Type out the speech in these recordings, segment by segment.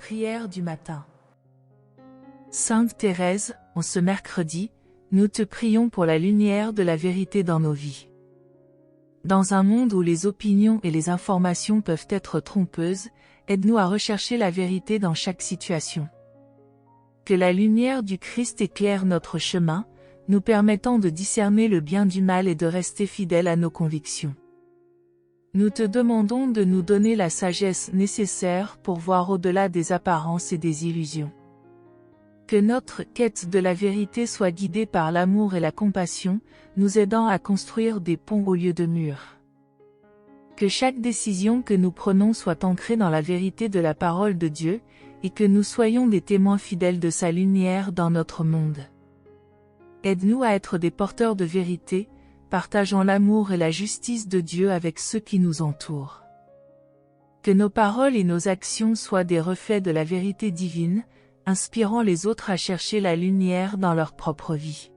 Prière du matin. Sainte Thérèse, en ce mercredi, nous te prions pour la lumière de la vérité dans nos vies. Dans un monde où les opinions et les informations peuvent être trompeuses, aide-nous à rechercher la vérité dans chaque situation. Que la lumière du Christ éclaire notre chemin, nous permettant de discerner le bien du mal et de rester fidèles à nos convictions. Nous te demandons de nous donner la sagesse nécessaire pour voir au-delà des apparences et des illusions. Que notre quête de la vérité soit guidée par l'amour et la compassion, nous aidant à construire des ponts au lieu de murs. Que chaque décision que nous prenons soit ancrée dans la vérité de la parole de Dieu, et que nous soyons des témoins fidèles de sa lumière dans notre monde. Aide-nous à être des porteurs de vérité, partageant l'amour et la justice de Dieu avec ceux qui nous entourent. Que nos paroles et nos actions soient des reflets de la vérité divine, inspirant les autres à chercher la lumière dans leur propre vie.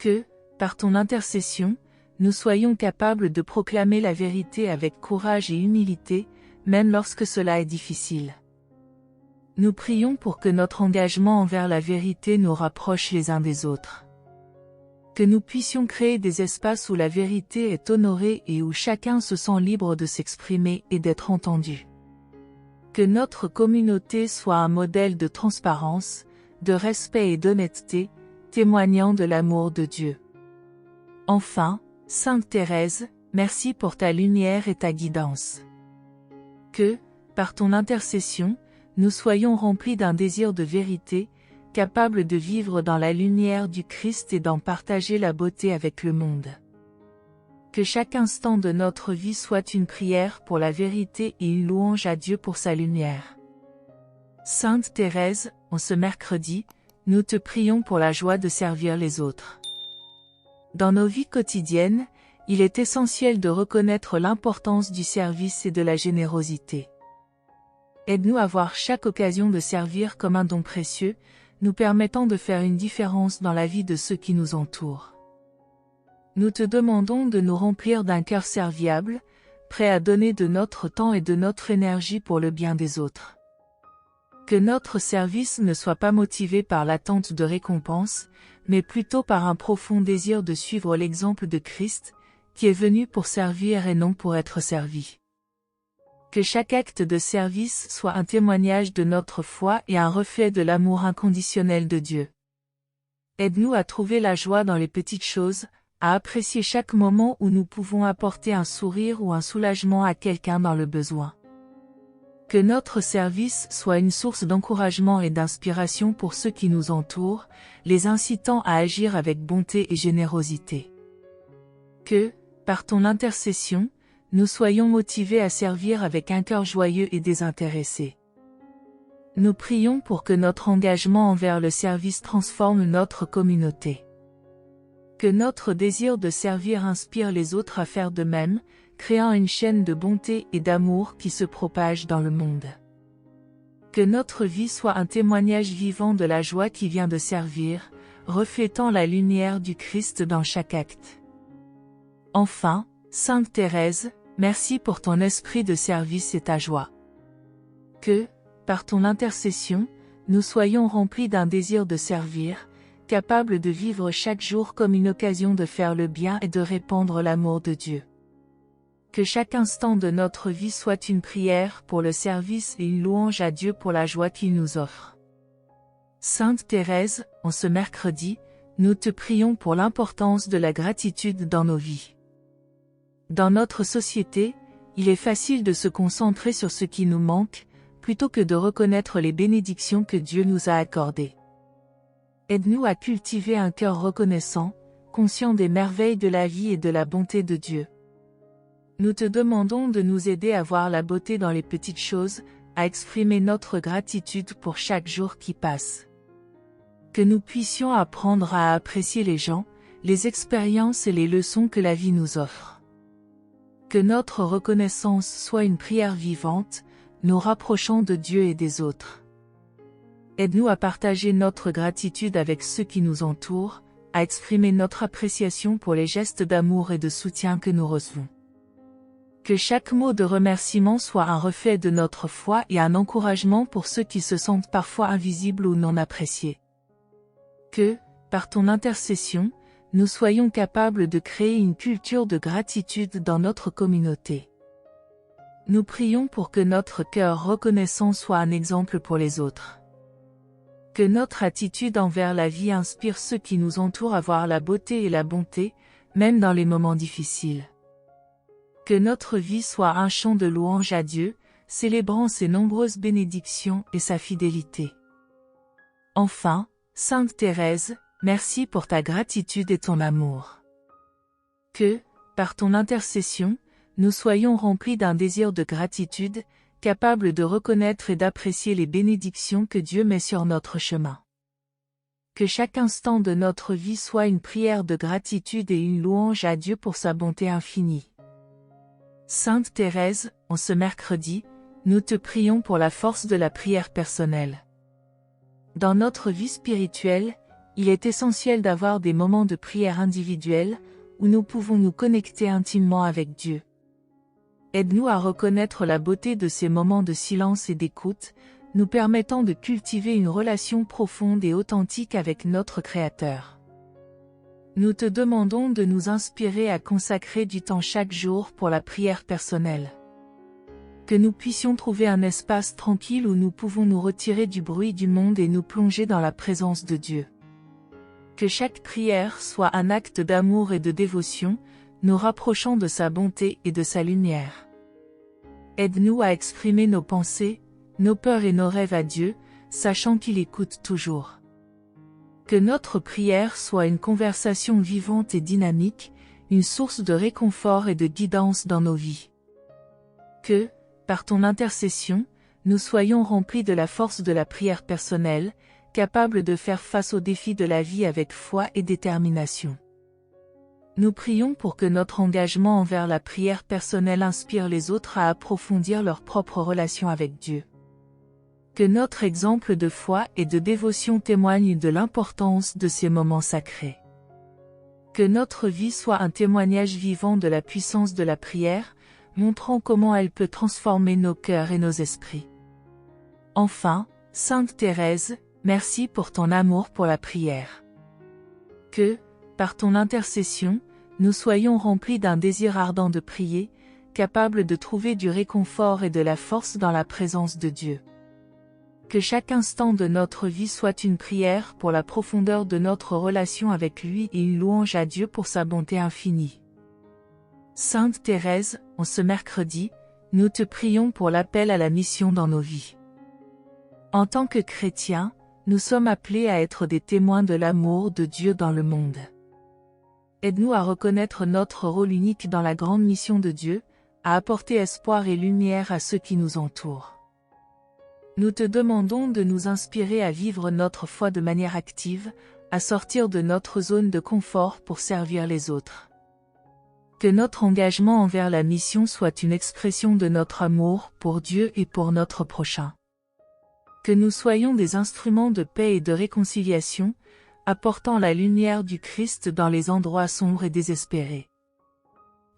Que, par ton intercession, nous soyons capables de proclamer la vérité avec courage et humilité, même lorsque cela est difficile. Nous prions pour que notre engagement envers la vérité nous rapproche les uns des autres. Que nous puissions créer des espaces où la vérité est honorée et où chacun se sent libre de s'exprimer et d'être entendu. Que notre communauté soit un modèle de transparence, de respect et d'honnêteté, témoignant de l'amour de Dieu. Enfin, Sainte Thérèse, merci pour ta lumière et ta guidance. Que, par ton intercession, nous soyons remplis d'un désir de vérité, capables de vivre dans la lumière du Christ et d'en partager la beauté avec le monde. Que chaque instant de notre vie soit une prière pour la vérité et une louange à Dieu pour sa lumière. Sainte Thérèse, en ce mercredi, nous te prions pour la joie de servir les autres. Dans nos vies quotidiennes, il est essentiel de reconnaître l'importance du service et de la générosité. Aide-nous à voir chaque occasion de servir comme un don précieux, nous permettant de faire une différence dans la vie de ceux qui nous entourent. Nous te demandons de nous remplir d'un cœur serviable, prêt à donner de notre temps et de notre énergie pour le bien des autres. Que notre service ne soit pas motivé par l'attente de récompense, mais plutôt par un profond désir de suivre l'exemple de Christ, qui est venu pour servir et non pour être servi. Que chaque acte de service soit un témoignage de notre foi et un reflet de l'amour inconditionnel de Dieu. Aide-nous à trouver la joie dans les petites choses, à apprécier chaque moment où nous pouvons apporter un sourire ou un soulagement à quelqu'un dans le besoin. Que notre service soit une source d'encouragement et d'inspiration pour ceux qui nous entourent, les incitant à agir avec bonté et générosité. Que, par ton intercession, nous soyons motivés à servir avec un cœur joyeux et désintéressé. Nous prions pour que notre engagement envers le service transforme notre communauté. Que notre désir de servir inspire les autres à faire de même, créant une chaîne de bonté et d'amour qui se propage dans le monde. Que notre vie soit un témoignage vivant de la joie qui vient de servir, reflétant la lumière du Christ dans chaque acte. Enfin, Sainte Thérèse, merci pour ton esprit de service et ta joie. Que, par ton intercession, nous soyons remplis d'un désir de servir, capables de vivre chaque jour comme une occasion de faire le bien et de répandre l'amour de Dieu. Que chaque instant de notre vie soit une prière pour le service et une louange à Dieu pour la joie qu'il nous offre. Sainte Thérèse, en ce mercredi, nous te prions pour l'importance de la gratitude dans nos vies. Dans notre société, il est facile de se concentrer sur ce qui nous manque, plutôt que de reconnaître les bénédictions que Dieu nous a accordées. Aide-nous à cultiver un cœur reconnaissant, conscient des merveilles de la vie et de la bonté de Dieu. Nous te demandons de nous aider à voir la beauté dans les petites choses, à exprimer notre gratitude pour chaque jour qui passe. Que nous puissions apprendre à apprécier les gens, les expériences et les leçons que la vie nous offre. Que notre reconnaissance soit une prière vivante, nous rapprochant de Dieu et des autres. Aide-nous à partager notre gratitude avec ceux qui nous entourent, à exprimer notre appréciation pour les gestes d'amour et de soutien que nous recevons. Que chaque mot de remerciement soit un reflet de notre foi et un encouragement pour ceux qui se sentent parfois invisibles ou non appréciés. Que, par ton intercession, nous soyons capables de créer une culture de gratitude dans notre communauté. Nous prions pour que notre cœur reconnaissant soit un exemple pour les autres. Que notre attitude envers la vie inspire ceux qui nous entourent à voir la beauté et la bonté, même dans les moments difficiles. Que notre vie soit un chant de louange à Dieu, célébrant ses nombreuses bénédictions et sa fidélité. Enfin, Sainte Thérèse, merci pour ta gratitude et ton amour. Que, par ton intercession, nous soyons remplis d'un désir de gratitude, capables de reconnaître et d'apprécier les bénédictions que Dieu met sur notre chemin. Que chaque instant de notre vie soit une prière de gratitude et une louange à Dieu pour sa bonté infinie. Sainte Thérèse, en ce mercredi, nous te prions pour la force de la prière personnelle. Dans notre vie spirituelle, il est essentiel d'avoir des moments de prière individuels, où nous pouvons nous connecter intimement avec Dieu. Aide-nous à reconnaître la beauté de ces moments de silence et d'écoute, nous permettant de cultiver une relation profonde et authentique avec notre Créateur. Nous te demandons de nous inspirer à consacrer du temps chaque jour pour la prière personnelle. Que nous puissions trouver un espace tranquille où nous pouvons nous retirer du bruit du monde et nous plonger dans la présence de Dieu. Que chaque prière soit un acte d'amour et de dévotion, nous rapprochant de sa bonté et de sa lumière. Aide-nous à exprimer nos pensées, nos peurs et nos rêves à Dieu, sachant qu'il écoute toujours. Que notre prière soit une conversation vivante et dynamique, une source de réconfort et de guidance dans nos vies. Que, par ton intercession, nous soyons remplis de la force de la prière personnelle, capables de faire face aux défis de la vie avec foi et détermination. Nous prions pour que notre engagement envers la prière personnelle inspire les autres à approfondir leur propre relation avec Dieu. Que notre exemple de foi et de dévotion témoigne de l'importance de ces moments sacrés. Que notre vie soit un témoignage vivant de la puissance de la prière, montrant comment elle peut transformer nos cœurs et nos esprits. Enfin, Sainte Thérèse, merci pour ton amour pour la prière. Que, par ton intercession, nous soyons remplis d'un désir ardent de prier, capables de trouver du réconfort et de la force dans la présence de Dieu. Que chaque instant de notre vie soit une prière pour la profondeur de notre relation avec lui et une louange à Dieu pour sa bonté infinie. Sainte Thérèse, en ce mercredi, nous te prions pour l'appel à la mission dans nos vies. En tant que chrétiens, nous sommes appelés à être des témoins de l'amour de Dieu dans le monde. Aide-nous à reconnaître notre rôle unique dans la grande mission de Dieu, à apporter espoir et lumière à ceux qui nous entourent. Nous te demandons de nous inspirer à vivre notre foi de manière active, à sortir de notre zone de confort pour servir les autres. Que notre engagement envers la mission soit une expression de notre amour pour Dieu et pour notre prochain. Que nous soyons des instruments de paix et de réconciliation, apportant la lumière du Christ dans les endroits sombres et désespérés.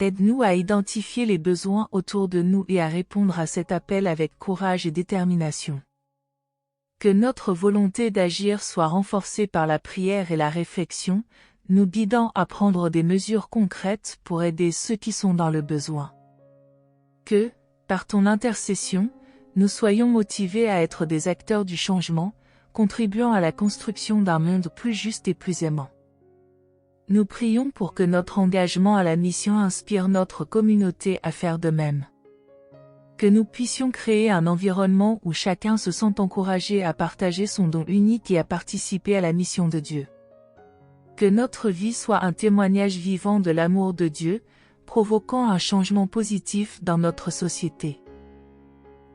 Aide-nous à identifier les besoins autour de nous et à répondre à cet appel avec courage et détermination. Que notre volonté d'agir soit renforcée par la prière et la réflexion, nous guidant à prendre des mesures concrètes pour aider ceux qui sont dans le besoin. Que, par ton intercession, nous soyons motivés à être des acteurs du changement, contribuant à la construction d'un monde plus juste et plus aimant. Nous prions pour que notre engagement à la mission inspire notre communauté à faire de même. Que nous puissions créer un environnement où chacun se sent encouragé à partager son don unique et à participer à la mission de Dieu. Que notre vie soit un témoignage vivant de l'amour de Dieu, provoquant un changement positif dans notre société.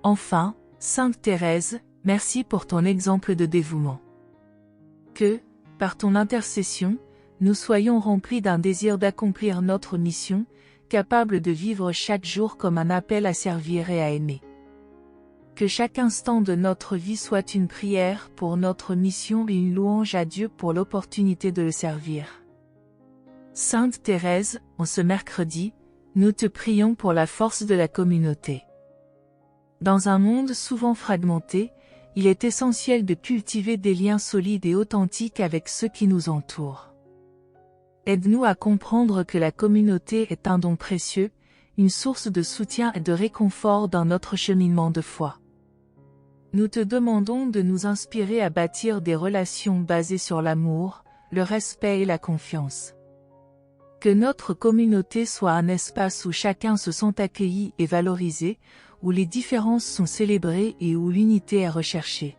Enfin, Sainte Thérèse, merci pour ton exemple de dévouement. Que, par ton intercession, nous soyons remplis d'un désir d'accomplir notre mission, capables de vivre chaque jour comme un appel à servir et à aimer. Que chaque instant de notre vie soit une prière pour notre mission et une louange à Dieu pour l'opportunité de le servir. Sainte Thérèse, en ce mercredi, nous te prions pour la force de la communauté. Dans un monde souvent fragmenté, il est essentiel de cultiver des liens solides et authentiques avec ceux qui nous entourent. Aide-nous à comprendre que la communauté est un don précieux, une source de soutien et de réconfort dans notre cheminement de foi. Nous te demandons de nous inspirer à bâtir des relations basées sur l'amour, le respect et la confiance. Que notre communauté soit un espace où chacun se sent accueilli et valorisé, où les différences sont célébrées et où l'unité est recherchée.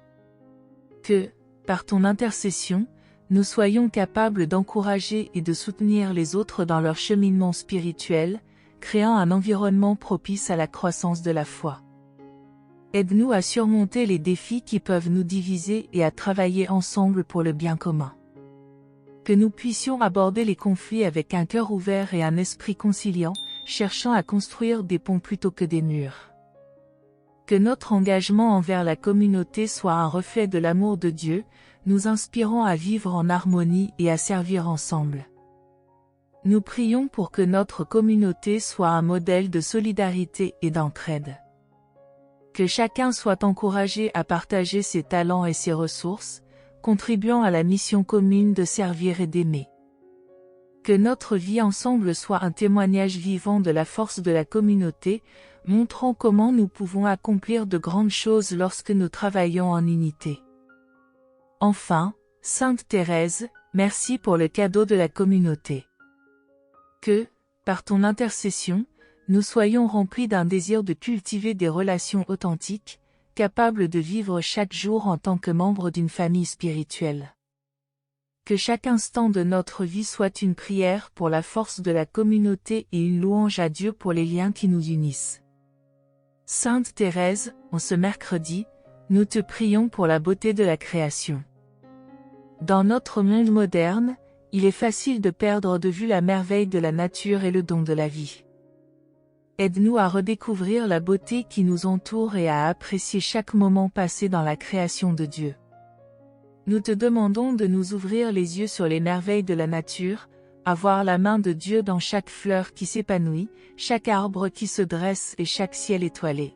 Que, par ton intercession, nous soyons capables d'encourager et de soutenir les autres dans leur cheminement spirituel, créant un environnement propice à la croissance de la foi. Aide-nous à surmonter les défis qui peuvent nous diviser et à travailler ensemble pour le bien commun. Que nous puissions aborder les conflits avec un cœur ouvert et un esprit conciliant, cherchant à construire des ponts plutôt que des murs. Que notre engagement envers la communauté soit un reflet de l'amour de Dieu, nous inspirant à vivre en harmonie et à servir ensemble. Nous prions pour que notre communauté soit un modèle de solidarité et d'entraide. Que chacun soit encouragé à partager ses talents et ses ressources, contribuant à la mission commune de servir et d'aimer. Que notre vie ensemble soit un témoignage vivant de la force de la communauté, montrant comment nous pouvons accomplir de grandes choses lorsque nous travaillons en unité. Enfin, Sainte Thérèse, merci pour le cadeau de la communauté. Que, par ton intercession, nous soyons remplis d'un désir de cultiver des relations authentiques, capables de vivre chaque jour en tant que membres d'une famille spirituelle. Que chaque instant de notre vie soit une prière pour la force de la communauté et une louange à Dieu pour les liens qui nous unissent. Sainte Thérèse, en ce mercredi, nous te prions pour la beauté de la création. Dans notre monde moderne, il est facile de perdre de vue la merveille de la nature et le don de la vie. Aide-nous à redécouvrir la beauté qui nous entoure et à apprécier chaque moment passé dans la création de Dieu. Nous te demandons de nous ouvrir les yeux sur les merveilles de la nature, à voir la main de Dieu dans chaque fleur qui s'épanouit, chaque arbre qui se dresse et chaque ciel étoilé.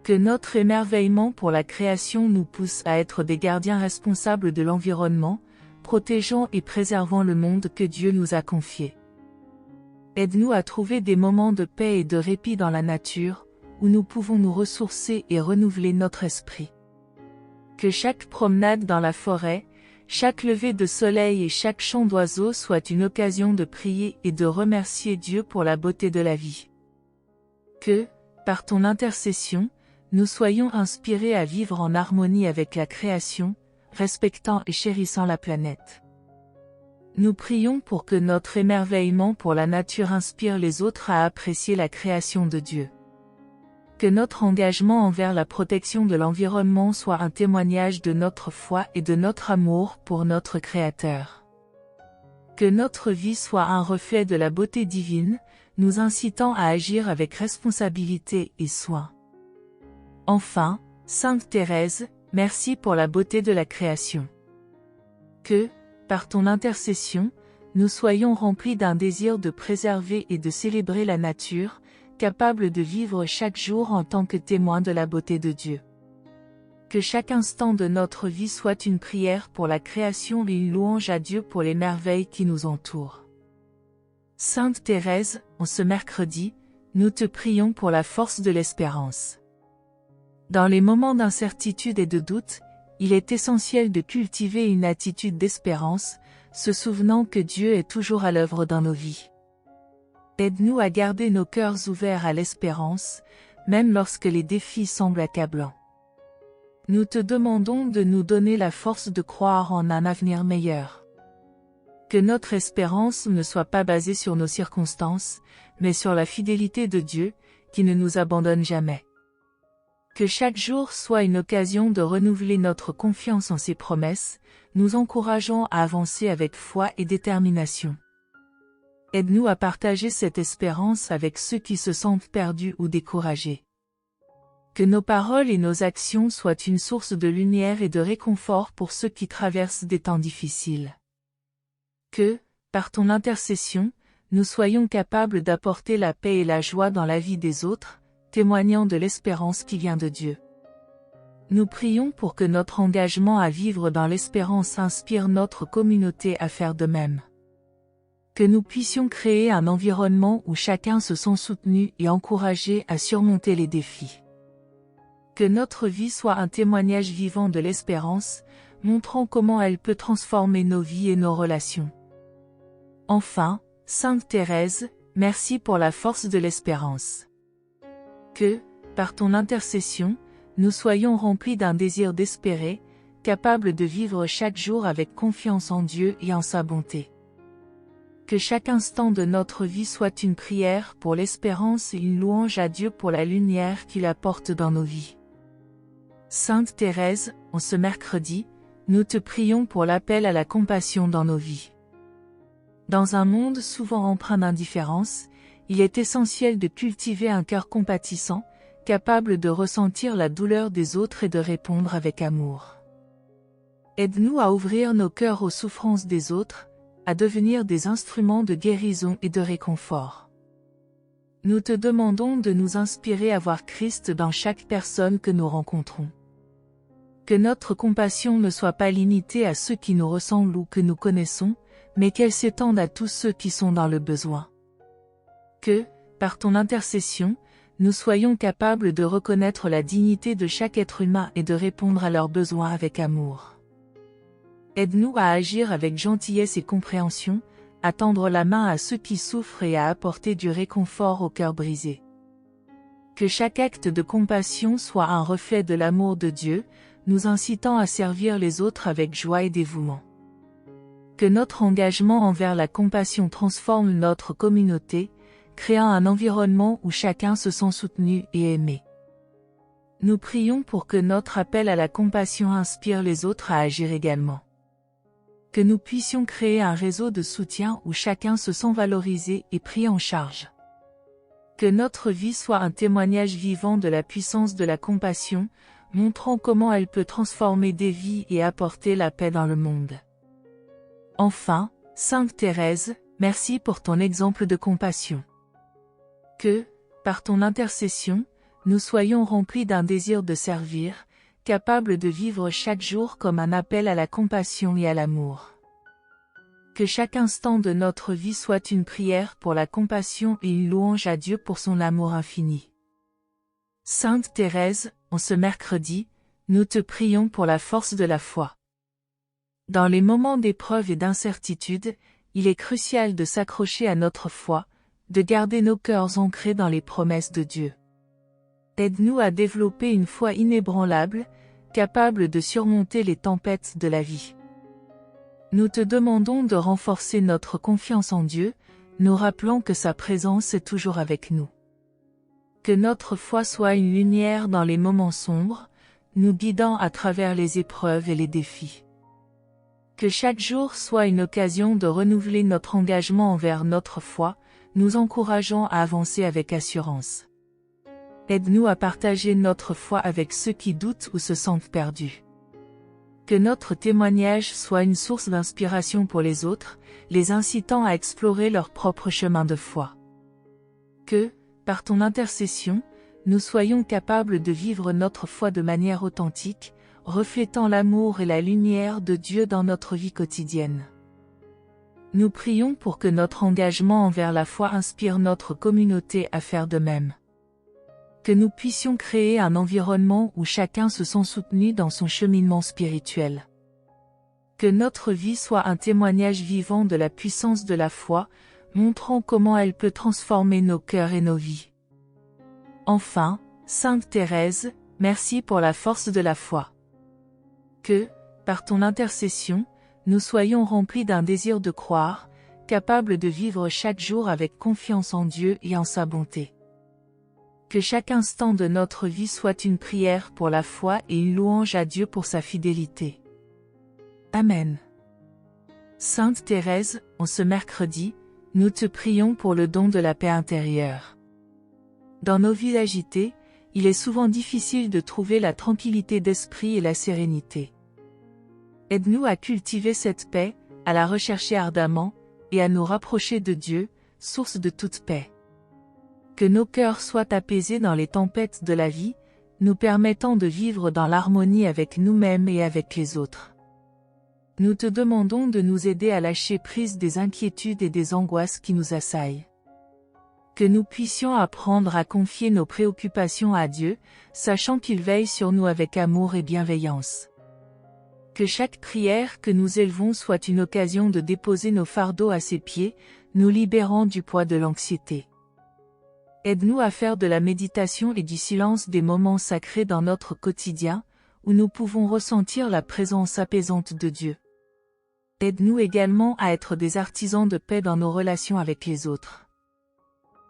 Que notre émerveillement pour la création nous pousse à être des gardiens responsables de l'environnement, protégeant et préservant le monde que Dieu nous a confié. Aide-nous à trouver des moments de paix et de répit dans la nature, où nous pouvons nous ressourcer et renouveler notre esprit. Que chaque promenade dans la forêt, chaque lever de soleil et chaque chant d'oiseaux soit une occasion de prier et de remercier Dieu pour la beauté de la vie. Que, par ton intercession, nous soyons inspirés à vivre en harmonie avec la création, respectant et chérissant la planète. Nous prions pour que notre émerveillement pour la nature inspire les autres à apprécier la création de Dieu. Que notre engagement envers la protection de l'environnement soit un témoignage de notre foi et de notre amour pour notre Créateur. Que notre vie soit un reflet de la beauté divine, nous incitant à agir avec responsabilité et soin. Enfin, Sainte Thérèse, merci pour la beauté de la création. Que, par ton intercession, nous soyons remplis d'un désir de préserver et de célébrer la nature, capables de vivre chaque jour en tant que témoins de la beauté de Dieu. Que chaque instant de notre vie soit une prière pour la création et une louange à Dieu pour les merveilles qui nous entourent. Sainte Thérèse, en ce mercredi, nous te prions pour la force de l'espérance. Dans les moments d'incertitude et de doute, il est essentiel de cultiver une attitude d'espérance, se souvenant que Dieu est toujours à l'œuvre dans nos vies. Aide-nous à garder nos cœurs ouverts à l'espérance, même lorsque les défis semblent accablants. Nous te demandons de nous donner la force de croire en un avenir meilleur. Que notre espérance ne soit pas basée sur nos circonstances, mais sur la fidélité de Dieu, qui ne nous abandonne jamais. Que chaque jour soit une occasion de renouveler notre confiance en ses promesses, nous encourageant à avancer avec foi et détermination. Aide-nous à partager cette espérance avec ceux qui se sentent perdus ou découragés. Que nos paroles et nos actions soient une source de lumière et de réconfort pour ceux qui traversent des temps difficiles. Que, par ton intercession, nous soyons capables d'apporter la paix et la joie dans la vie des autres, témoignant de l'espérance qui vient de Dieu. Nous prions pour que notre engagement à vivre dans l'espérance inspire notre communauté à faire de même. Que nous puissions créer un environnement où chacun se sent soutenu et encouragé à surmonter les défis. Que notre vie soit un témoignage vivant de l'espérance, montrant comment elle peut transformer nos vies et nos relations. Enfin, Sainte Thérèse, merci pour la force de l'espérance. Que, par ton intercession, nous soyons remplis d'un désir d'espérer, capables de vivre chaque jour avec confiance en Dieu et en sa bonté. Que chaque instant de notre vie soit une prière pour l'espérance et une louange à Dieu pour la lumière qu'il apporte dans nos vies. Sainte Thérèse, en ce mercredi, nous te prions pour l'appel à la compassion dans nos vies. Dans un monde souvent empreint d'indifférence, il est essentiel de cultiver un cœur compatissant, capable de ressentir la douleur des autres et de répondre avec amour. Aide-nous à ouvrir nos cœurs aux souffrances des autres, à devenir des instruments de guérison et de réconfort. Nous te demandons de nous inspirer à voir Christ dans chaque personne que nous rencontrons. Que notre compassion ne soit pas limitée à ceux qui nous ressemblent ou que nous connaissons, mais qu'elle s'étende à tous ceux qui sont dans le besoin. Que, par ton intercession, nous soyons capables de reconnaître la dignité de chaque être humain et de répondre à leurs besoins avec amour. Aide-nous à agir avec gentillesse et compréhension, à tendre la main à ceux qui souffrent et à apporter du réconfort aux cœurs brisés. Que chaque acte de compassion soit un reflet de l'amour de Dieu, nous incitant à servir les autres avec joie et dévouement. Que notre engagement envers la compassion transforme notre communauté, créant un environnement où chacun se sent soutenu et aimé. Nous prions pour que notre appel à la compassion inspire les autres à agir également. Que nous puissions créer un réseau de soutien où chacun se sent valorisé et pris en charge. Que notre vie soit un témoignage vivant de la puissance de la compassion, montrant comment elle peut transformer des vies et apporter la paix dans le monde. Enfin, Sainte Thérèse, merci pour ton exemple de compassion. Que, par ton intercession, nous soyons remplis d'un désir de servir, capables de vivre chaque jour comme un appel à la compassion et à l'amour. Que chaque instant de notre vie soit une prière pour la compassion et une louange à Dieu pour son amour infini. Sainte Thérèse, en ce mercredi, nous te prions pour la force de la foi. Dans les moments d'épreuve et d'incertitude, il est crucial de s'accrocher à notre foi, de garder nos cœurs ancrés dans les promesses de Dieu. Aide-nous à développer une foi inébranlable, capable de surmonter les tempêtes de la vie. Nous te demandons de renforcer notre confiance en Dieu, nous rappelant que sa présence est toujours avec nous. Que notre foi soit une lumière dans les moments sombres, nous guidant à travers les épreuves et les défis. Que chaque jour soit une occasion de renouveler notre engagement envers notre foi, nous encourageant à avancer avec assurance. Aide-nous à partager notre foi avec ceux qui doutent ou se sentent perdus. Que notre témoignage soit une source d'inspiration pour les autres, les incitant à explorer leur propre chemin de foi. Que, par ton intercession, nous soyons capables de vivre notre foi de manière authentique, reflétant l'amour et la lumière de Dieu dans notre vie quotidienne. Nous prions pour que notre engagement envers la foi inspire notre communauté à faire de même. Que nous puissions créer un environnement où chacun se sent soutenu dans son cheminement spirituel. Que notre vie soit un témoignage vivant de la puissance de la foi, montrant comment elle peut transformer nos cœurs et nos vies. Enfin, Sainte Thérèse, merci pour la force de la foi. Que, par ton intercession, nous soyons remplis d'un désir de croire, capables de vivre chaque jour avec confiance en Dieu et en sa bonté. Que chaque instant de notre vie soit une prière pour la foi et une louange à Dieu pour sa fidélité. Amen. Sainte Thérèse, en ce mercredi, nous te prions pour le don de la paix intérieure. Dans nos vies agitées, il est souvent difficile de trouver la tranquillité d'esprit et la sérénité. Aide-nous à cultiver cette paix, à la rechercher ardemment, et à nous rapprocher de Dieu, source de toute paix. Que nos cœurs soient apaisés dans les tempêtes de la vie, nous permettant de vivre dans l'harmonie avec nous-mêmes et avec les autres. Nous te demandons de nous aider à lâcher prise des inquiétudes et des angoisses qui nous assaillent. Que nous puissions apprendre à confier nos préoccupations à Dieu, sachant qu'il veille sur nous avec amour et bienveillance. Que chaque prière que nous élevons soit une occasion de déposer nos fardeaux à ses pieds, nous libérant du poids de l'anxiété. Aide-nous à faire de la méditation et du silence des moments sacrés dans notre quotidien, où nous pouvons ressentir la présence apaisante de Dieu. Aide-nous également à être des artisans de paix dans nos relations avec les autres.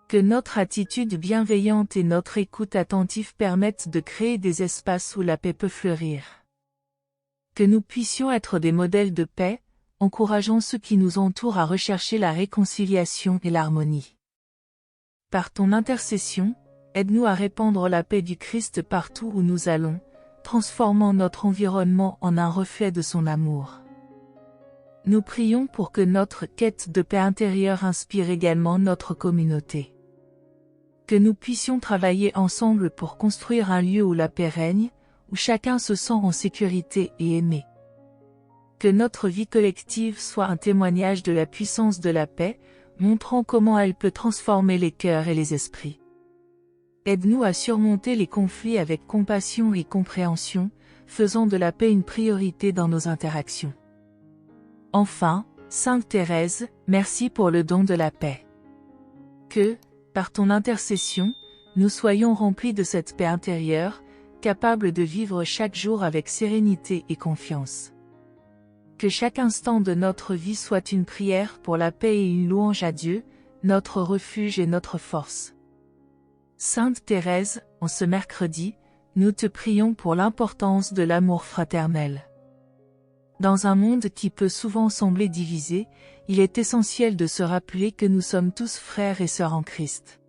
Que notre attitude bienveillante et notre écoute attentive permettent de créer des espaces où la paix peut fleurir. Que nous puissions être des modèles de paix, encourageant ceux qui nous entourent à rechercher la réconciliation et l'harmonie. Par ton intercession, aide-nous à répandre la paix du Christ partout où nous allons, transformant notre environnement en un reflet de son amour. Nous prions pour que notre quête de paix intérieure inspire également notre communauté. Que nous puissions travailler ensemble pour construire un lieu où la paix règne, où chacun se sent en sécurité et aimé. Que notre vie collective soit un témoignage de la puissance de la paix, montrant comment elle peut transformer les cœurs et les esprits. Aide-nous à surmonter les conflits avec compassion et compréhension, faisant de la paix une priorité dans nos interactions. Enfin, Sainte Thérèse, merci pour le don de la paix. Que, par ton intercession, nous soyons remplis de cette paix intérieure, capables de vivre chaque jour avec sérénité et confiance. Que chaque instant de notre vie soit une prière pour la paix et une louange à Dieu, notre refuge et notre force. Sainte Thérèse, en ce mercredi, nous te prions pour l'importance de l'amour fraternel. Dans un monde qui peut souvent sembler divisé, il est essentiel de se rappeler que nous sommes tous frères et sœurs en Christ.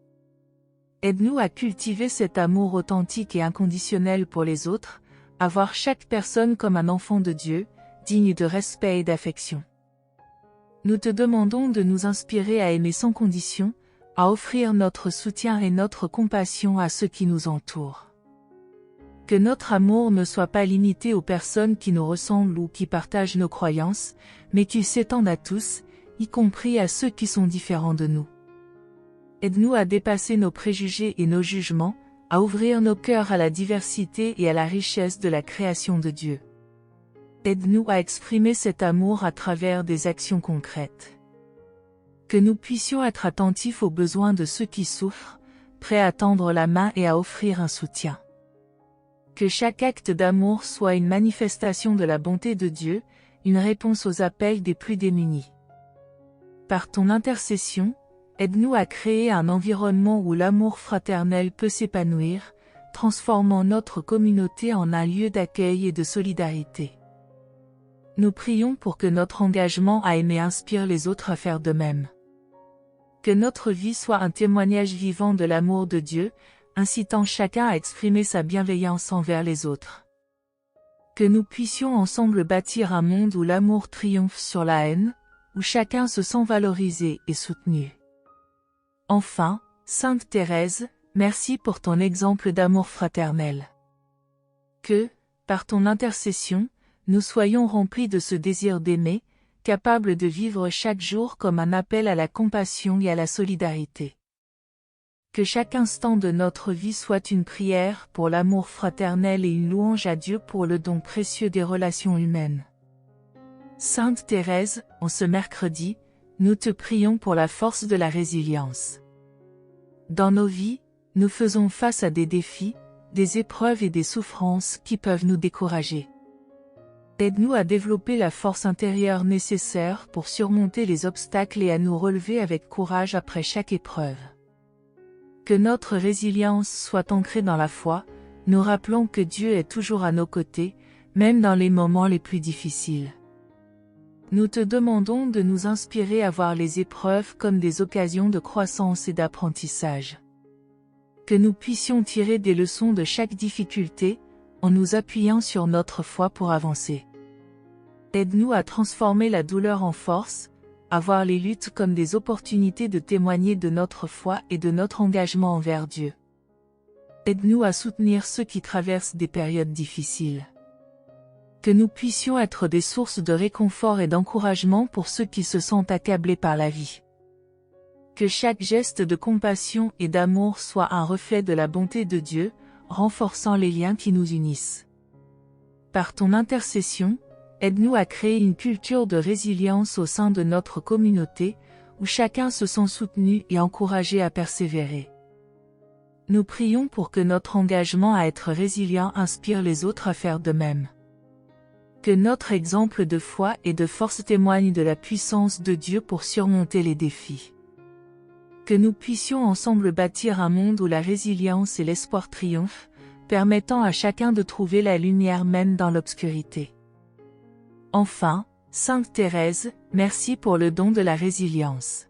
Aide-nous à cultiver cet amour authentique et inconditionnel pour les autres, à voir chaque personne comme un enfant de Dieu, digne de respect et d'affection. Nous te demandons de nous inspirer à aimer sans condition, à offrir notre soutien et notre compassion à ceux qui nous entourent. Que notre amour ne soit pas limité aux personnes qui nous ressemblent ou qui partagent nos croyances, mais qu'il s'étende à tous, y compris à ceux qui sont différents de nous. Aide-nous à dépasser nos préjugés et nos jugements, à ouvrir nos cœurs à la diversité et à la richesse de la création de Dieu. Aide-nous à exprimer cet amour à travers des actions concrètes. Que nous puissions être attentifs aux besoins de ceux qui souffrent, prêts à tendre la main et à offrir un soutien. Que chaque acte d'amour soit une manifestation de la bonté de Dieu, une réponse aux appels des plus démunis. Par ton intercession, aide-nous à créer un environnement où l'amour fraternel peut s'épanouir, transformant notre communauté en un lieu d'accueil et de solidarité. Nous prions pour que notre engagement à aimer inspire les autres à faire de même. Que notre vie soit un témoignage vivant de l'amour de Dieu, incitant chacun à exprimer sa bienveillance envers les autres. Que nous puissions ensemble bâtir un monde où l'amour triomphe sur la haine, où chacun se sent valorisé et soutenu. Enfin, Sainte Thérèse, merci pour ton exemple d'amour fraternel. Que, par ton intercession, nous soyons remplis de ce désir d'aimer, capables de vivre chaque jour comme un appel à la compassion et à la solidarité. Que chaque instant de notre vie soit une prière pour l'amour fraternel et une louange à Dieu pour le don précieux des relations humaines. Sainte Thérèse, en ce mercredi, nous te prions pour la force de la résilience. Dans nos vies, nous faisons face à des défis, des épreuves et des souffrances qui peuvent nous décourager. Aide-nous à développer la force intérieure nécessaire pour surmonter les obstacles et à nous relever avec courage après chaque épreuve. Que notre résilience soit ancrée dans la foi, nous rappelant que Dieu est toujours à nos côtés, même dans les moments les plus difficiles. Nous te demandons de nous inspirer à voir les épreuves comme des occasions de croissance et d'apprentissage. Que nous puissions tirer des leçons de chaque difficulté, en nous appuyant sur notre foi pour avancer. Aide-nous à transformer la douleur en force, à voir les luttes comme des opportunités de témoigner de notre foi et de notre engagement envers Dieu. Aide-nous à soutenir ceux qui traversent des périodes difficiles. Que nous puissions être des sources de réconfort et d'encouragement pour ceux qui se sentent accablés par la vie. Que chaque geste de compassion et d'amour soit un reflet de la bonté de Dieu, renforçant les liens qui nous unissent. Par ton intercession, aide-nous à créer une culture de résilience au sein de notre communauté, où chacun se sent soutenu et encouragé à persévérer. Nous prions pour que notre engagement à être résilient inspire les autres à faire de même. Que notre exemple de foi et de force témoigne de la puissance de Dieu pour surmonter les défis. Que nous puissions ensemble bâtir un monde où la résilience et l'espoir triomphent, permettant à chacun de trouver la lumière même dans l'obscurité. Enfin, Sainte Thérèse, merci pour le don de la résilience.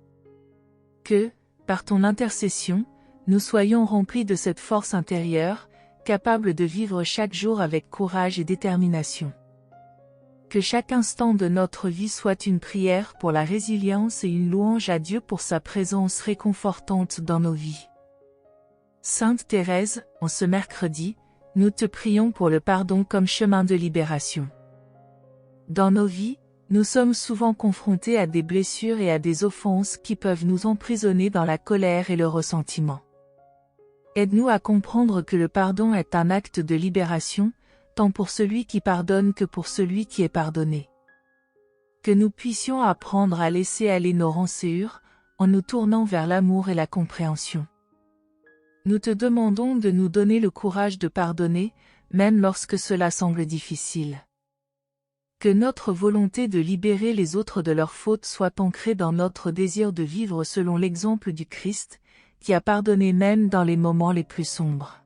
Que, par ton intercession, nous soyons remplis de cette force intérieure, capables de vivre chaque jour avec courage et détermination. Que chaque instant de notre vie soit une prière pour la résilience et une louange à Dieu pour sa présence réconfortante dans nos vies. Sainte Thérèse, en ce mercredi, nous te prions pour le pardon comme chemin de libération. Dans nos vies, nous sommes souvent confrontés à des blessures et à des offenses qui peuvent nous emprisonner dans la colère et le ressentiment. Aide-nous à comprendre que le pardon est un acte de libération, tant pour celui qui pardonne que pour celui qui est pardonné. Que nous puissions apprendre à laisser aller nos rancœurs, en nous tournant vers l'amour et la compréhension. Nous te demandons de nous donner le courage de pardonner, même lorsque cela semble difficile. Que notre volonté de libérer les autres de leurs fautes soit ancrée dans notre désir de vivre selon l'exemple du Christ, qui a pardonné même dans les moments les plus sombres.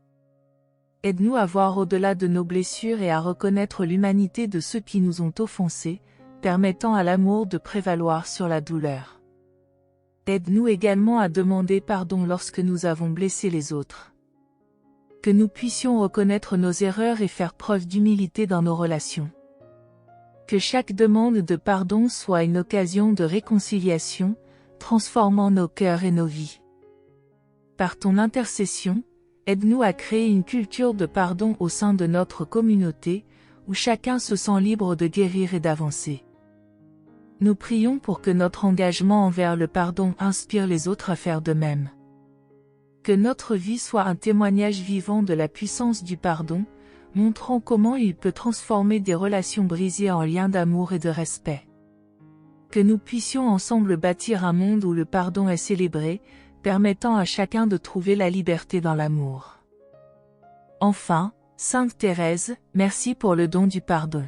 Aide-nous à voir au-delà de nos blessures et à reconnaître l'humanité de ceux qui nous ont offensés, permettant à l'amour de prévaloir sur la douleur. Aide-nous également à demander pardon lorsque nous avons blessé les autres. Que nous puissions reconnaître nos erreurs et faire preuve d'humilité dans nos relations. Que chaque demande de pardon soit une occasion de réconciliation, transformant nos cœurs et nos vies. Par ton intercession, aide-nous à créer une culture de pardon au sein de notre communauté, où chacun se sent libre de guérir et d'avancer. Nous prions pour que notre engagement envers le pardon inspire les autres à faire de même. Que notre vie soit un témoignage vivant de la puissance du pardon, montrant comment il peut transformer des relations brisées en liens d'amour et de respect. Que nous puissions ensemble bâtir un monde où le pardon est célébré, permettant à chacun de trouver la liberté dans l'amour. Enfin, Sainte Thérèse, merci pour le don du pardon.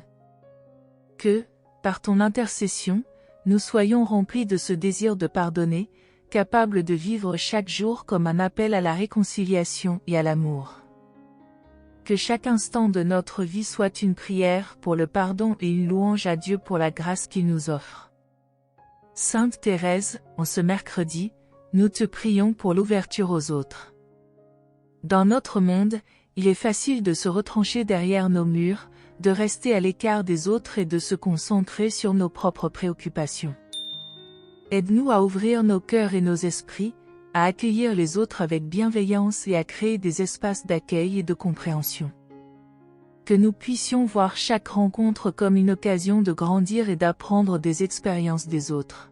Que, par ton intercession, nous soyons remplis de ce désir de pardonner, capables de vivre chaque jour comme un appel à la réconciliation et à l'amour. Que chaque instant de notre vie soit une prière pour le pardon et une louange à Dieu pour la grâce qu'il nous offre. Sainte Thérèse, en ce mercredi, nous te prions pour l'ouverture aux autres. Dans notre monde, il est facile de se retrancher derrière nos murs, de rester à l'écart des autres et de se concentrer sur nos propres préoccupations. Aide-nous à ouvrir nos cœurs et nos esprits, à accueillir les autres avec bienveillance et à créer des espaces d'accueil et de compréhension. Que nous puissions voir chaque rencontre comme une occasion de grandir et d'apprendre des expériences des autres.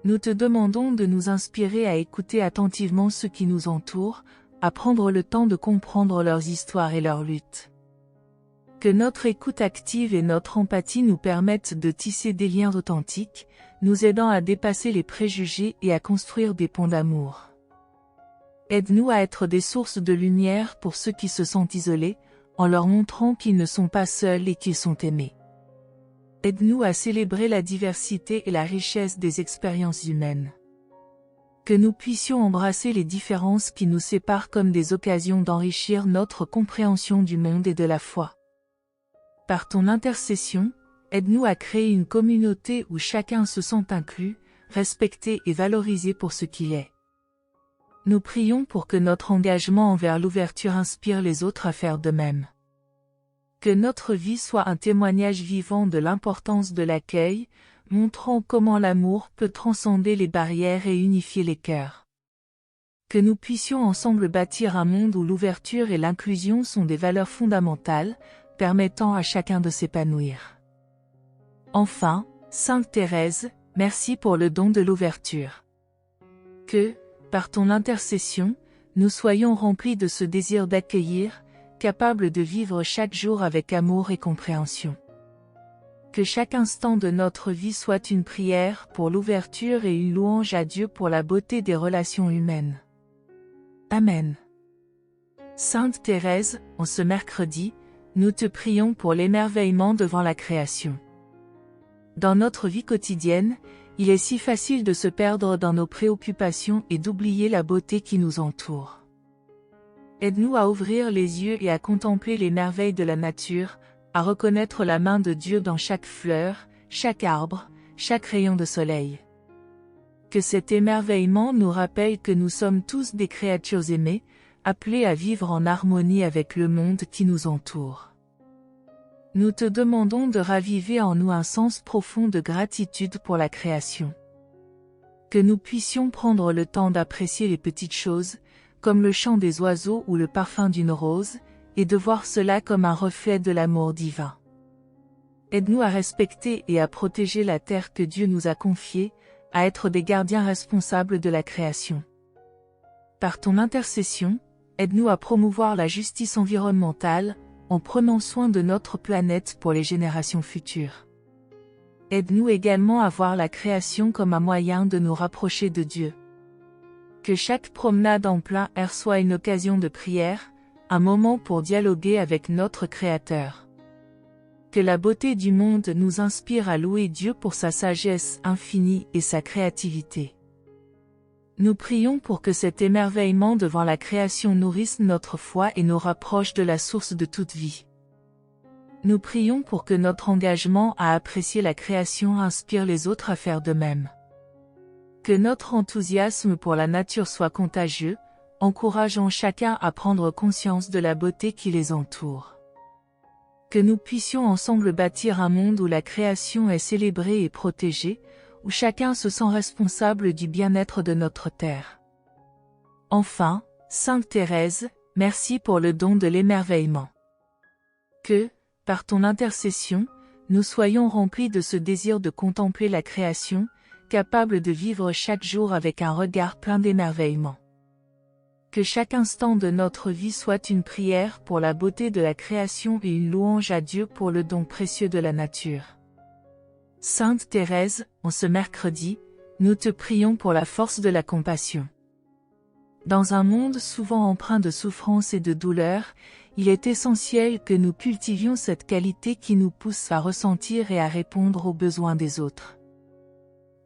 Nous te demandons de nous inspirer à écouter attentivement ceux qui nous entourent, à prendre le temps de comprendre leurs histoires et leurs luttes. Que notre écoute active et notre empathie nous permettent de tisser des liens authentiques, nous aidant à dépasser les préjugés et à construire des ponts d'amour. Aide-nous à être des sources de lumière pour ceux qui se sentent isolés, en leur montrant qu'ils ne sont pas seuls et qu'ils sont aimés. Aide-nous à célébrer la diversité et la richesse des expériences humaines. Que nous puissions embrasser les différences qui nous séparent comme des occasions d'enrichir notre compréhension du monde et de la foi. Par ton intercession, aide-nous à créer une communauté où chacun se sent inclus, respecté et valorisé pour ce qu'il est. Nous prions pour que notre engagement envers l'ouverture inspire les autres à faire de même. Que notre vie soit un témoignage vivant de l'importance de l'accueil, montrant comment l'amour peut transcender les barrières et unifier les cœurs. Que nous puissions ensemble bâtir un monde où l'ouverture et l'inclusion sont des valeurs fondamentales, permettant à chacun de s'épanouir. Enfin, Sainte Thérèse, merci pour le don de l'ouverture. Que, par ton intercession, nous soyons remplis de ce désir d'accueillir, capables de vivre chaque jour avec amour et compréhension. Que chaque instant de notre vie soit une prière pour l'ouverture et une louange à Dieu pour la beauté des relations humaines. Amen. Sainte Thérèse, en ce mercredi, nous te prions pour l'émerveillement devant la création. Dans notre vie quotidienne, il est si facile de se perdre dans nos préoccupations et d'oublier la beauté qui nous entoure. Aide-nous à ouvrir les yeux et à contempler les merveilles de la nature, à reconnaître la main de Dieu dans chaque fleur, chaque arbre, chaque rayon de soleil. Que cet émerveillement nous rappelle que nous sommes tous des créatures aimées, appelées à vivre en harmonie avec le monde qui nous entoure. Nous te demandons de raviver en nous un sens profond de gratitude pour la création. Que nous puissions prendre le temps d'apprécier les petites choses, comme le chant des oiseaux ou le parfum d'une rose, et de voir cela comme un reflet de l'amour divin. Aide-nous à respecter et à protéger la terre que Dieu nous a confiée, à être des gardiens responsables de la création. Par ton intercession, aide-nous à promouvoir la justice environnementale, en prenant soin de notre planète pour les générations futures. Aide-nous également à voir la création comme un moyen de nous rapprocher de Dieu. Que chaque promenade en plein air soit une occasion de prière, un moment pour dialoguer avec notre Créateur. Que la beauté du monde nous inspire à louer Dieu pour sa sagesse infinie et sa créativité. Nous prions pour que cet émerveillement devant la création nourrisse notre foi et nous rapproche de la source de toute vie. Nous prions pour que notre engagement à apprécier la création inspire les autres à faire de même. Que notre enthousiasme pour la nature soit contagieux, encourageant chacun à prendre conscience de la beauté qui les entoure. Que nous puissions ensemble bâtir un monde où la création est célébrée et protégée, où chacun se sent responsable du bien-être de notre terre. Enfin, Sainte Thérèse, merci pour le don de l'émerveillement. Que, par ton intercession, nous soyons remplis de ce désir de contempler la création, capables de vivre chaque jour avec un regard plein d'émerveillement. Que chaque instant de notre vie soit une prière pour la beauté de la création et une louange à Dieu pour le don précieux de la nature. Sainte Thérèse, en ce mercredi, nous te prions pour la force de la compassion. Dans un monde souvent empreint de souffrance et de douleur, il est essentiel que nous cultivions cette qualité qui nous pousse à ressentir et à répondre aux besoins des autres.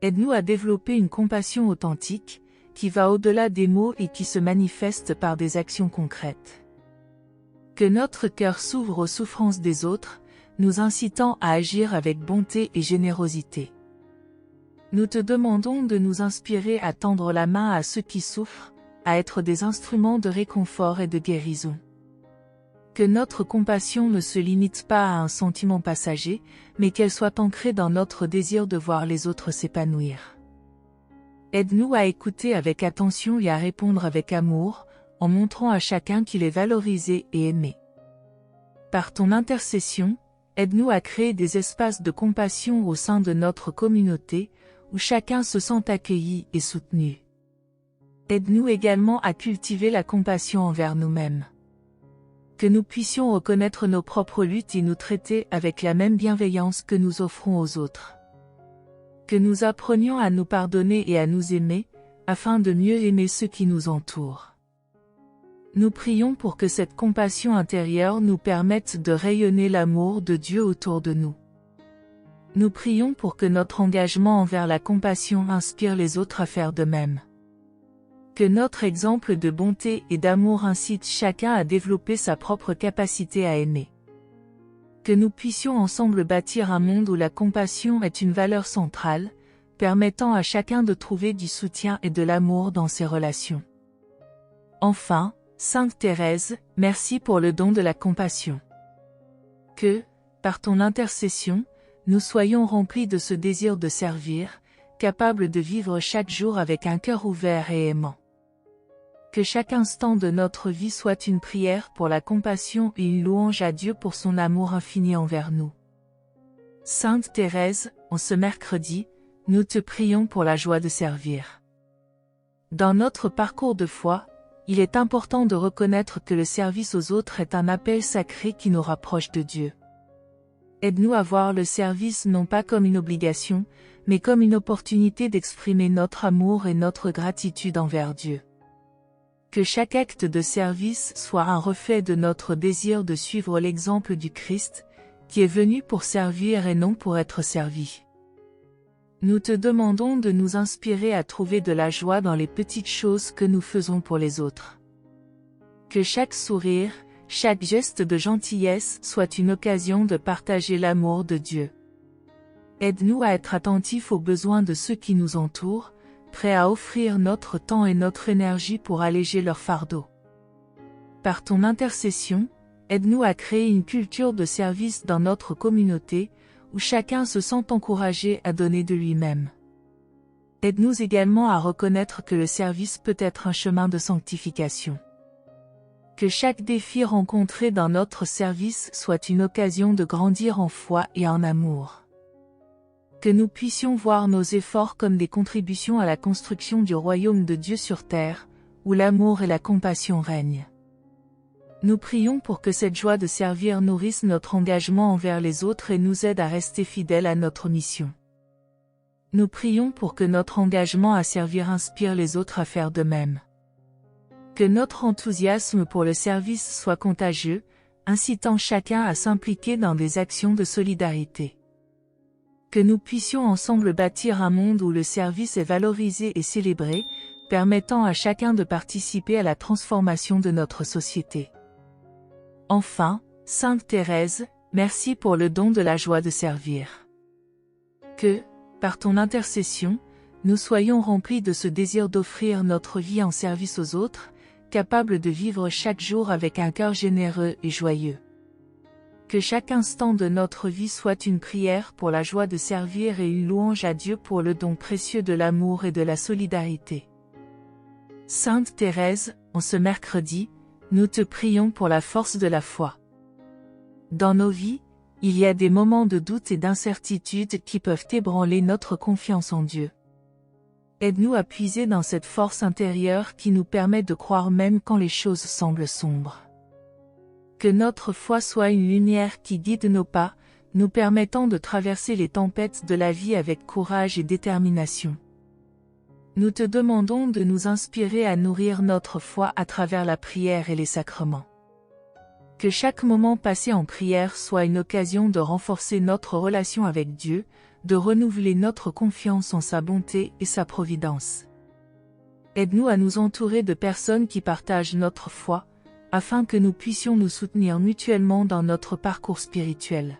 Aide-nous à développer une compassion authentique, qui va au-delà des mots et qui se manifeste par des actions concrètes. Que notre cœur s'ouvre aux souffrances des autres, nous incitant à agir avec bonté et générosité. Nous te demandons de nous inspirer à tendre la main à ceux qui souffrent, à être des instruments de réconfort et de guérison. Que notre compassion ne se limite pas à un sentiment passager, mais qu'elle soit ancrée dans notre désir de voir les autres s'épanouir. Aide-nous à écouter avec attention et à répondre avec amour, en montrant à chacun qu'il est valorisé et aimé. Par ton intercession, aide-nous à créer des espaces de compassion au sein de notre communauté, où chacun se sent accueilli et soutenu. Aide-nous également à cultiver la compassion envers nous-mêmes. Que nous puissions reconnaître nos propres luttes et nous traiter avec la même bienveillance que nous offrons aux autres. Que nous apprenions à nous pardonner et à nous aimer, afin de mieux aimer ceux qui nous entourent. Nous prions pour que cette compassion intérieure nous permette de rayonner l'amour de Dieu autour de nous. Nous prions pour que notre engagement envers la compassion inspire les autres à faire de même. Que notre exemple de bonté et d'amour incite chacun à développer sa propre capacité à aimer. Que nous puissions ensemble bâtir un monde où la compassion est une valeur centrale, permettant à chacun de trouver du soutien et de l'amour dans ses relations. Enfin, Sainte Thérèse, merci pour le don de la compassion. Que, par ton intercession, nous soyons remplis de ce désir de servir, capables de vivre chaque jour avec un cœur ouvert et aimant. Que chaque instant de notre vie soit une prière pour la compassion et une louange à Dieu pour son amour infini envers nous. Sainte Thérèse, en ce mercredi, nous te prions pour la joie de servir. Dans notre parcours de foi, il est important de reconnaître que le service aux autres est un appel sacré qui nous rapproche de Dieu. Aide-nous à voir le service non pas comme une obligation, mais comme une opportunité d'exprimer notre amour et notre gratitude envers Dieu. Que chaque acte de service soit un reflet de notre désir de suivre l'exemple du Christ, qui est venu pour servir et non pour être servi. Nous te demandons de nous inspirer à trouver de la joie dans les petites choses que nous faisons pour les autres. Que chaque sourire, chaque geste de gentillesse soit une occasion de partager l'amour de Dieu. Aide-nous à être attentifs aux besoins de ceux qui nous entourent, prêts à offrir notre temps et notre énergie pour alléger leur fardeau. Par ton intercession, aide-nous à créer une culture de service dans notre communauté, où chacun se sent encouragé à donner de lui-même. Aide-nous également à reconnaître que le service peut être un chemin de sanctification. Que chaque défi rencontré dans notre service soit une occasion de grandir en foi et en amour. Que nous puissions voir nos efforts comme des contributions à la construction du royaume de Dieu sur terre, où l'amour et la compassion règnent. Nous prions pour que cette joie de servir nourrisse notre engagement envers les autres et nous aide à rester fidèles à notre mission. Nous prions pour que notre engagement à servir inspire les autres à faire de même. Que notre enthousiasme pour le service soit contagieux, incitant chacun à s'impliquer dans des actions de solidarité. Que nous puissions ensemble bâtir un monde où le service est valorisé et célébré, permettant à chacun de participer à la transformation de notre société. Enfin, Sainte Thérèse, merci pour le don de la joie de servir. Que, par ton intercession, nous soyons remplis de ce désir d'offrir notre vie en service aux autres, capables de vivre chaque jour avec un cœur généreux et joyeux. Que chaque instant de notre vie soit une prière pour la joie de servir et une louange à Dieu pour le don précieux de l'amour et de la solidarité. Sainte Thérèse, en ce mercredi, nous te prions pour la force de la foi. Dans nos vies, il y a des moments de doute et d'incertitude qui peuvent ébranler notre confiance en Dieu. Aide-nous à puiser dans cette force intérieure qui nous permet de croire même quand les choses semblent sombres. Que notre foi soit une lumière qui guide nos pas, nous permettant de traverser les tempêtes de la vie avec courage et détermination. Nous te demandons de nous inspirer à nourrir notre foi à travers la prière et les sacrements. Que chaque moment passé en prière soit une occasion de renforcer notre relation avec Dieu, de renouveler notre confiance en sa bonté et sa providence. Aide-nous à nous entourer de personnes qui partagent notre foi, afin que nous puissions nous soutenir mutuellement dans notre parcours spirituel.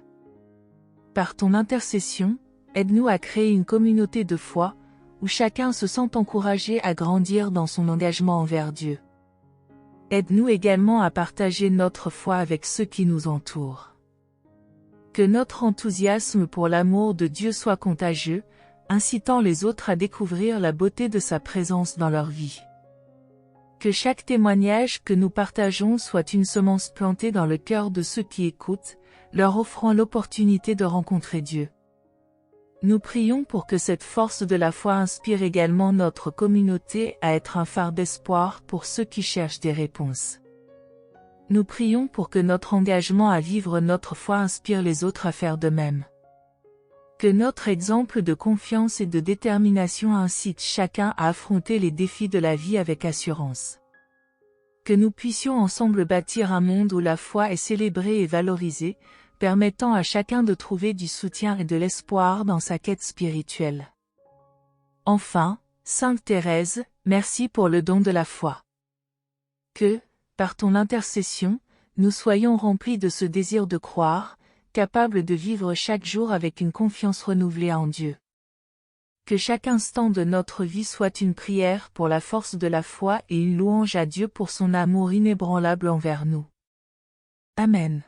Par ton intercession, aide-nous à créer une communauté de foi, où chacun se sent encouragé à grandir dans son engagement envers Dieu. Aide-nous également à partager notre foi avec ceux qui nous entourent. Que notre enthousiasme pour l'amour de Dieu soit contagieux, incitant les autres à découvrir la beauté de sa présence dans leur vie. Que chaque témoignage que nous partageons soit une semence plantée dans le cœur de ceux qui écoutent, leur offrant l'opportunité de rencontrer Dieu. Nous prions pour que cette force de la foi inspire également notre communauté à être un phare d'espoir pour ceux qui cherchent des réponses. Nous prions pour que notre engagement à vivre notre foi inspire les autres à faire de même. Que notre exemple de confiance et de détermination incite chacun à affronter les défis de la vie avec assurance. Que nous puissions ensemble bâtir un monde où la foi est célébrée et valorisée, permettant à chacun de trouver du soutien et de l'espoir dans sa quête spirituelle. Enfin, Sainte Thérèse, merci pour le don de la foi. Que, par ton intercession, nous soyons remplis de ce désir de croire, capables de vivre chaque jour avec une confiance renouvelée en Dieu. Que chaque instant de notre vie soit une prière pour la force de la foi et une louange à Dieu pour son amour inébranlable envers nous. Amen.